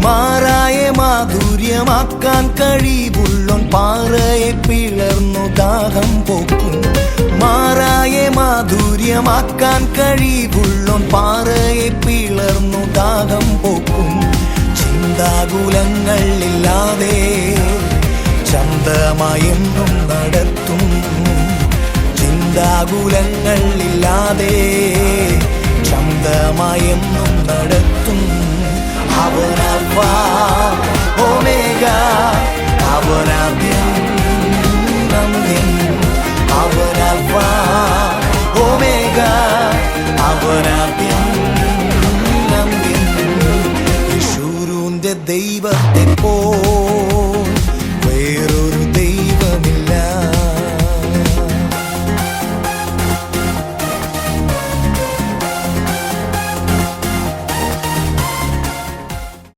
മാറായെ മാധുര്യമാക്കാൻ കഴിവുള്ളോൻ പാറയെ പിളർന്നു ദാഹം പോക്കും. മാറായെ മാധുര്യമാക്കാൻ കഴിവുള്ളോൻ പാറയെ പിളർന്നു ദാഹം പോക്കും. ചിന്താകുലങ്ങളില്ലാതെ ചന്തമായെന്നും നടത്തും. ചിന്താകുലങ്ങളില്ലാതെ ചന്തമായെന്നും നടത്തും. അവൻ അൽഫാ ഒമേഗ, അവൻ ആദ്യം അന്ത്യം. അവൻ അൽഫാ ഒമേഗ, അവൻ ആദ്യം അന്ത്യം. യശൂരൂന്റെ ദൈവത്തെ പോ